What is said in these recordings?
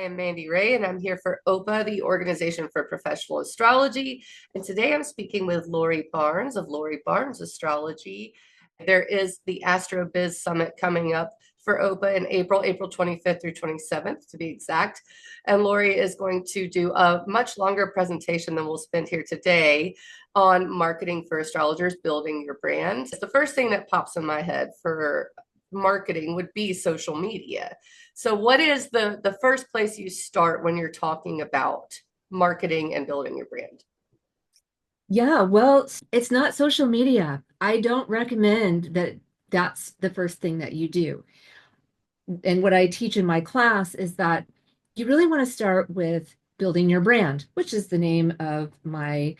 am Mandi Rae, and I'm here for OPA, the Organization for Professional Astrology. And today I'm speaking with Lori Barnes of Loribarnes Astrology. There is the AstroBiz Summit coming up for OPA in April 25th through 27th to be exact. And Lori is going to do a much longer presentation than we'll spend here today on marketing for astrologers, building your brand. The first thing that pops in my head for marketing would be social media. So what is the first place you start when you're talking about marketing and building your brand? Yeah, well, it's not social media. I don't recommend that that's the first thing that you do. And what I teach in my class is that you really want to start with building your brand, which is the name of my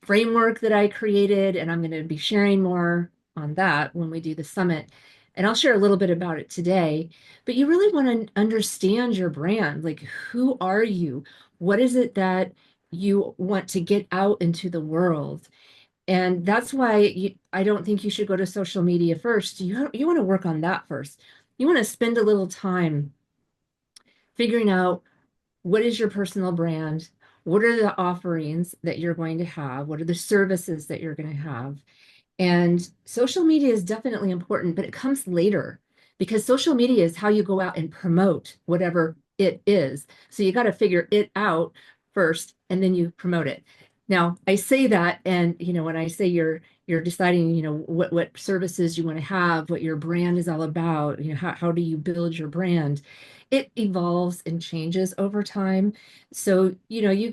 framework that I created. And I'm going to be sharing more on that when we do the summit. And I'll share a little bit about it today. But you really want to understand your brand. Like, who are you? What is it that you want to get out into the world? And that's why I don't think you should go to social media first. You want to work on that first. You want to spend a little time figuring out what is your personal brand? What are the offerings that you're going to have? What are the services that you're going to have? And social media is definitely important, but it comes later because social media is how you go out and promote whatever it is. So you got to figure it out first and then you promote it. Now, I say that, and when I say you're deciding, what services you want to have, what your brand is all about, how do you build your brand? It evolves and changes over time. So, you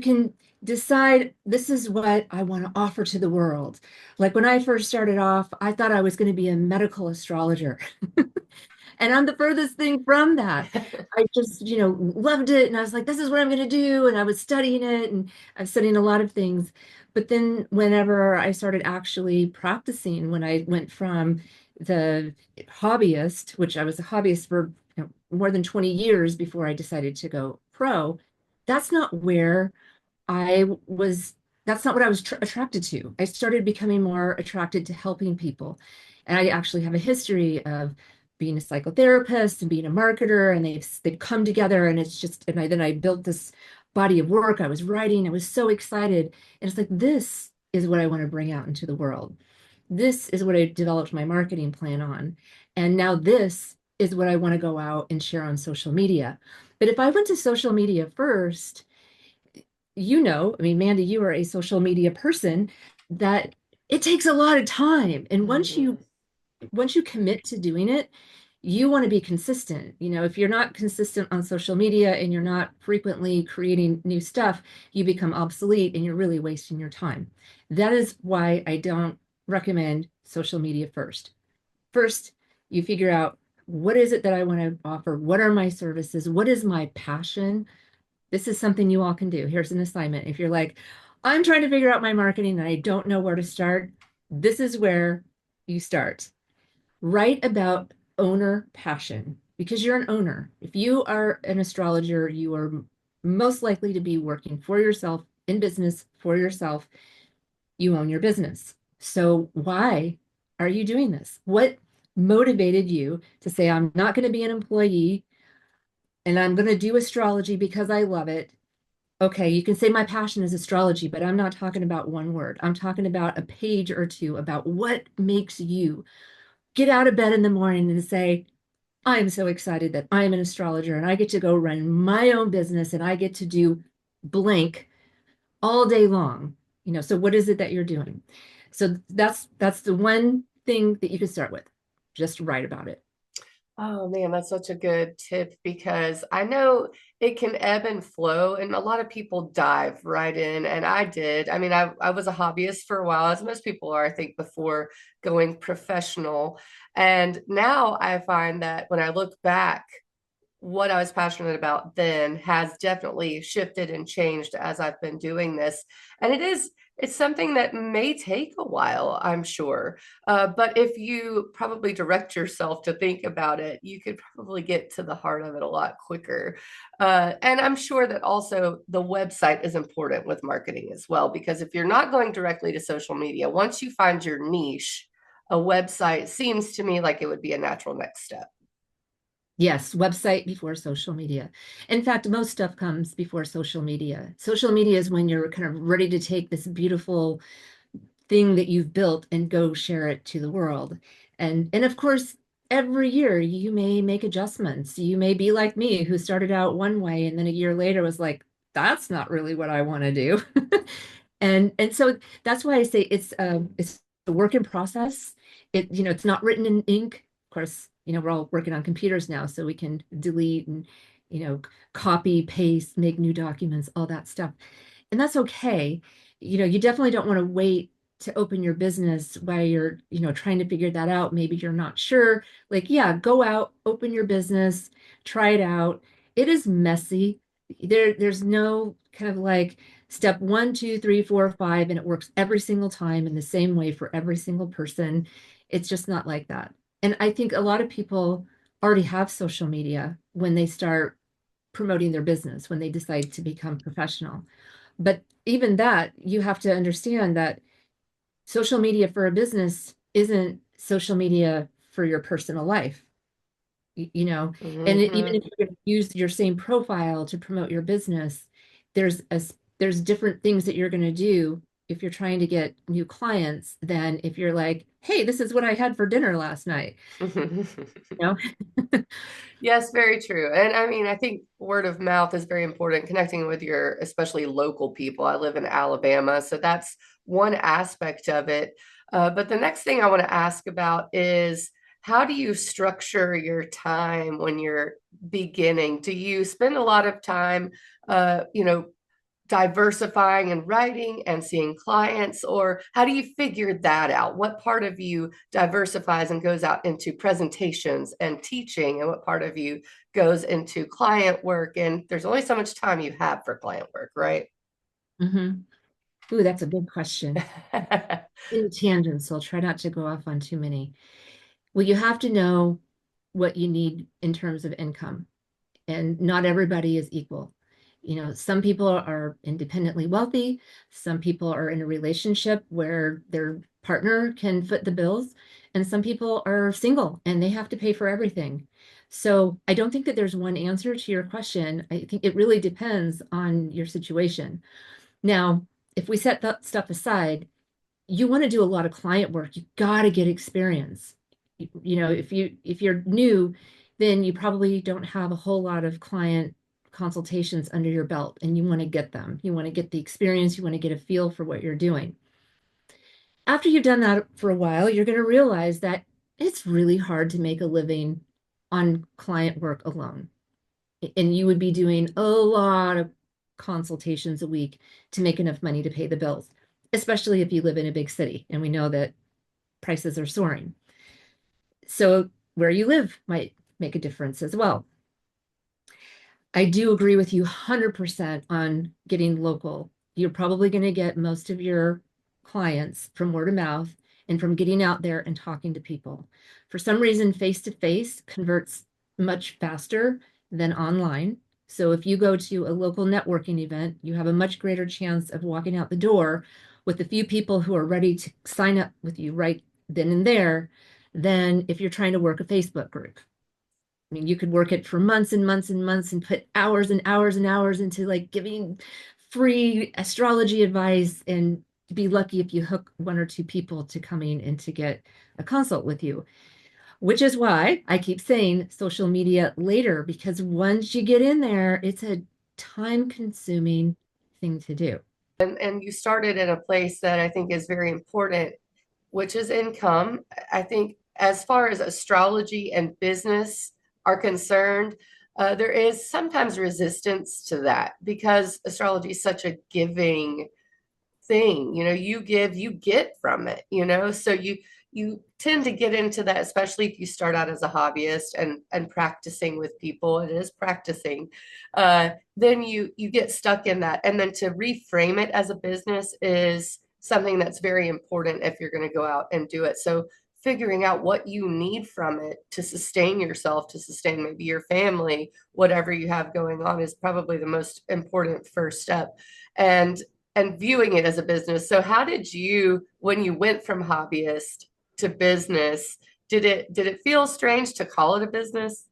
can decide this is what I want to offer to the world. Like when I first started off, I thought I was going to be a medical astrologer. And I'm the furthest thing from that. I just, loved it. And I was like, this is what I'm going to do. And I was studying it and I'm studying a lot of things. But then whenever I started actually practicing, when I went from the hobbyist, which I was a hobbyist for more than 20 years before I decided to go pro, that's not where I was, that's not what I was attracted to. I started becoming more attracted to helping people. And I actually have a history of being a psychotherapist and being a marketer, and they've come together, and it's just, and then I built this body of work. I was writing, I was so excited. And it's like, this is what I want to bring out into the world. This is what I developed my marketing plan on. And now this is what I want to go out and share on social media. But if I went to social media first, I mean, Mandi, you are a social media person, that it takes a lot of time. And once you commit to doing it, you want to be consistent. If you're not consistent on social media and you're not frequently creating new stuff, you become obsolete and you're really wasting your time. That is why I don't recommend social media first. First, you figure out, what is it that I want to offer? What are my services? What is my passion? This is something you all can do. Here's an assignment. If you're like, I'm trying to figure out my marketing and I don't know where to start, this is where you start. Write about owner passion, because you're an owner. If you are an astrologer, you are most likely to be working for yourself, in business for yourself. You own your business. So why are you doing this? What motivated you to say, I'm not going to be an employee and I'm going to do astrology because I love it? Okay, you can say my passion is astrology, but I'm not talking about one word. I'm talking about a page or two about what makes you get out of bed in the morning and say, I'm so excited that I'm an astrologer and I get to go run my own business and I get to do blank all day long. So what is it that you're doing? So that's the one thing that you can start with. Just write about it. Oh man, that's such a good tip because I know it can ebb and flow, and a lot of people dive right in, and I did. I mean, I was a hobbyist for a while, as most people are, I think, before going professional. And now I find that when I look back, what I was passionate about then has definitely shifted and changed as I've been doing this. And it's something that may take a while, I'm sure. But if you probably direct yourself to think about it, you could probably get to the heart of it a lot quicker. And I'm sure that also the website is important with marketing as well, because if you're not going directly to social media, once you find your niche, a website seems to me like it would be a natural next step. Yes, website before social media. In fact, most stuff comes before social media. Social media is when you're kind of ready to take this beautiful thing that you've built and go share it to the world. And of course, every year you may make adjustments. You may be like me, who started out one way and then a year later was like, that's not really what I want to do. And so that's why I say it's a work in process. It's not written in ink. Of course, we're all working on computers now, so we can delete and you know copy, paste, make new documents, all that stuff. And that's okay. You definitely don't want to wait to open your business while you're, trying to figure that out. Maybe you're not sure. Like, yeah, go out, open your business, try it out. It is messy. There's no kind of like step one, two, three, four, five, and it works every single time in the same way for every single person. It's just not like that. And I think a lot of people already have social media when they start promoting their business, when they decide to become professional. But even that, you have to understand that social media for a business isn't social media for your personal life, you know, even Hmm. if you're going to use your same profile to promote your business, there's a, there's different things that you're going to do if you're trying to get new clients than if you're like, hey, this is what I had for dinner last night, you know? Yes, very true. And I mean, I think word of mouth is very important, connecting with your, especially local people. I live in Alabama, so that's one aspect of it. But the next thing I want to ask about is how do you structure your time when you're beginning? Do you spend a lot of time, diversifying and writing and seeing clients, or how do you figure that out? What part of you diversifies and goes out into presentations and teaching, and what part of you goes into client work? And there's only so much time you have for client work, right? Hmm. Ooh, that's a big question. In tangents, so I'll try not to go off on too many. Well, you have to know what you need in terms of income, and not everybody is equal. Some people are independently wealthy, some people are in a relationship where their partner can foot the bills, and some people are single and they have to pay for everything. So I don't think that there's one answer to your question. I think it really depends on your situation. Now, if we set that stuff aside, you want to do a lot of client work. You got to get experience. If you're new, then you probably don't have a whole lot of client consultations under your belt, and you want to get them. You want to get the experience. You want to get a feel for what you're doing. After you've done that for a while, you're going to realize that it's really hard to make a living on client work alone. And you would be doing a lot of consultations a week to make enough money to pay the bills, especially if you live in a big city. And we know that prices are soaring. So where you live might make a difference as well. I do agree with you 100% on getting local. You're probably going to get most of your clients from word of mouth and from getting out there and talking to people. For some reason, face to face converts much faster than online. So if you go to a local networking event, you have a much greater chance of walking out the door with a few people who are ready to sign up with you right then and there than if you're trying to work a Facebook group. I mean, you could work it for months and months and months and put hours and hours and hours into like giving free astrology advice and be lucky if you hook one or two people to coming in to get a consult with you, which is why I keep saying social media later, because once you get in there, it's a time consuming thing to do. And you started in a place that I think is very important, which is income. I think as far as astrology and business are concerned, there is sometimes resistance to that because astrology is such a giving thing. You give, you get from it, so you tend to get into that, especially if you start out as a hobbyist and practicing with people. It is practicing. Then you get stuck in that, and then to reframe it as a business is something that's very important if you're going to go out and do it. So figuring out what you need from it to sustain yourself, to sustain maybe your family, whatever you have going on, is probably the most important first step. And viewing it as a business. So how did you, when you went from hobbyist to business, did it feel strange to call it a business?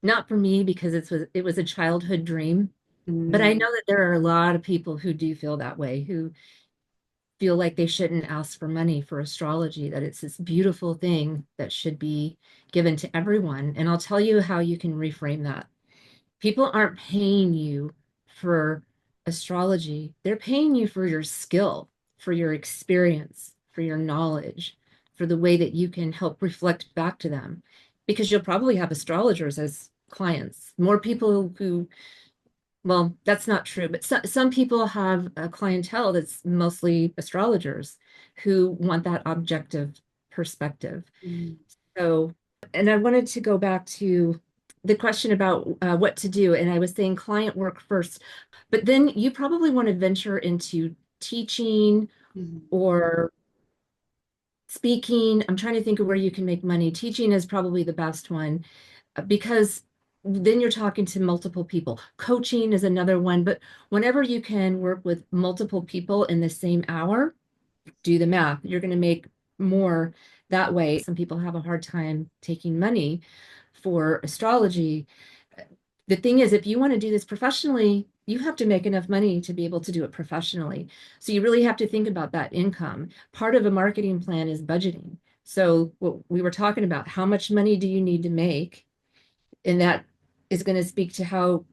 Not for me because it was a childhood dream. But I Mm, know that there are a lot of people who do feel that way, who feel like they shouldn't ask for money for astrology, that it's this beautiful thing that should be given to everyone. And I'll tell you how you can reframe that. People aren't paying you for astrology, they're paying you for your skill, for your experience, for your knowledge, for the way that you can help reflect back to them. Because you'll probably have astrologers as clients, more people who, well, that's not true, but some people have a clientele that's mostly astrologers who want that objective perspective. mm, So, and I wanted to go back to the question about what to do. And I was saying client work first, but then you probably want to venture into teaching mm. or speaking. I'm trying to think of where you can make money. Teaching is probably the best one because then you're talking to multiple people. Coaching is another one, but whenever you can work with multiple people in the same hour, do the math. You're going to make more that way. Some people have a hard time taking money for astrology. The thing is, if you want to do this professionally, you have to make enough money to be able to do it professionally. So you really have to think about that income. Part of a marketing plan is budgeting. So what we were talking about, how much money do you need to make? And that is going to speak to how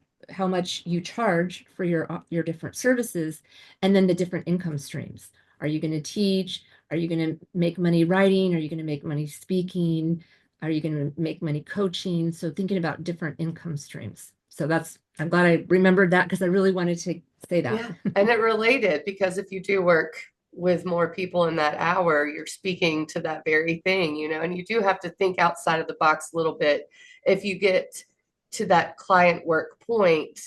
much you charge for your different services, and then the different income streams. Are you going to teach? Are you going to make money writing? Are you going to make money speaking? Are you going to make money coaching? So thinking about different income streams. So that's, I'm glad I remembered that because I really wanted to say that. Yeah, and it related because if you do work with more people in that hour, you're speaking to that very thing, and you do have to think outside of the box a little bit if you get to that client work point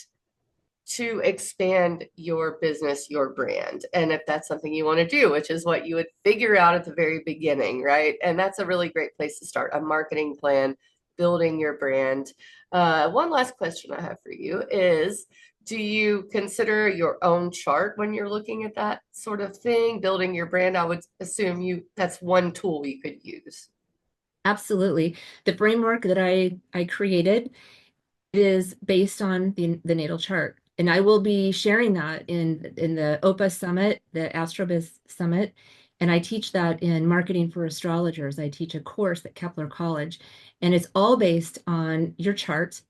to expand your business, your brand. And if that's something you want to do, which is what you would figure out at the very beginning, right? And that's a really great place to start a marketing plan, building your brand. One last question I have for you is, do you consider your own chart when you're looking at that sort of thing, building your brand? I would assume that's one tool you could use. Absolutely. The framework that I created is based on the natal chart. And I will be sharing that in the OPA Summit, the AstroBiz Summit. And I teach that in marketing for astrologers. I teach a course at Kepler College, and it's all based on your chart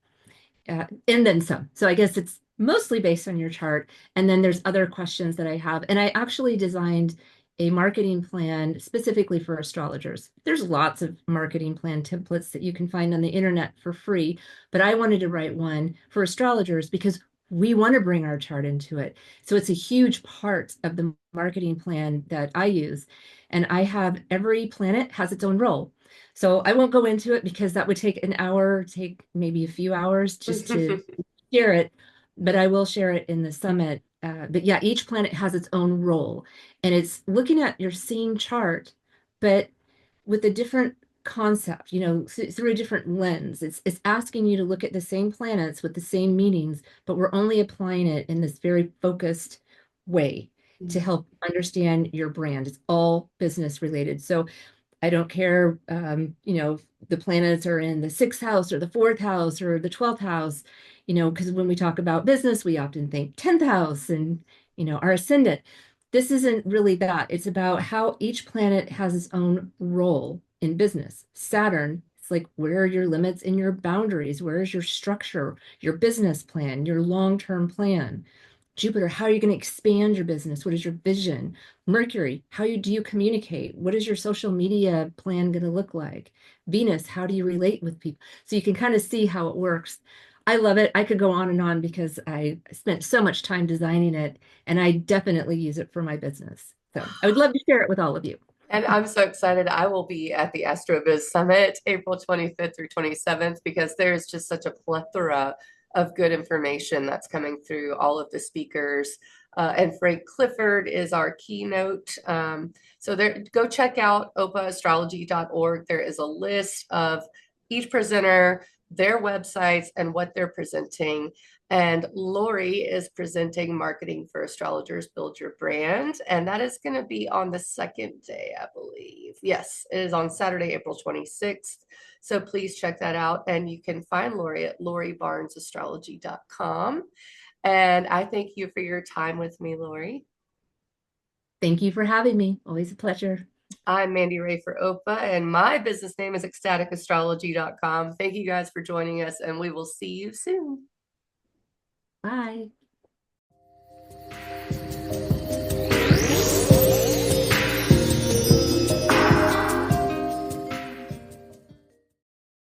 and then some. So I guess it's mostly based on your chart. And then there's other questions that I have. And I actually designed a marketing plan specifically for astrologers. There's lots of marketing plan templates that you can find on the internet for free, but I wanted to write one for astrologers because we want to bring our chart into it. So it's a huge part of the marketing plan that I use. And I have every planet has its own role. So I won't go into it because that would take an hour, take maybe a few hours just to share it, but I will share it in the summit. But yeah, each planet has its own role, and it's looking at your same chart, but with a different concept, through a different lens. It's asking you to look at the same planets with the same meanings, but we're only applying it in this very focused way to help understand your brand. It's all business related. So I don't care, the planets are in the sixth house or the fourth house or the 12th house, because when we talk about business, we often think 10th house and, our ascendant. This isn't really that. It's about how each planet has its own role in business. Saturn, it's like, where are your limits and your boundaries? Where is your structure, your business plan, your long-term plan? Jupiter, how are you going to expand your business? What is your vision? Mercury, do you communicate? What is your social media plan going to look like? Venus, how do you relate with people? So you can kind of see how it works. I love it. I could go on and on because I spent so much time designing it, and I definitely use it for my business. So I would love to share it with all of you. And I'm so excited. I will be at the AstroBiz Summit April 25th through 27th because there's just such a plethora of good information that's coming through all of the speakers. And Frank Clifford is our keynote. So there, go check out opaastrology.org. There is a list of each presenter, their websites, and what they're presenting. And Lori is presenting Marketing for Astrologers Build Your Brand. And that is going to be on the second day, I believe. Yes, it is on Saturday, April 26th. So please check that out. And you can find Lori at loribarnesastrology.com. And I thank you for your time with me, Lori. Thank you for having me. Always a pleasure. I'm Mandi Rae for OPA, and my business name is ecstaticastrology.com. Thank you guys for joining us, and we will see you soon. Bye.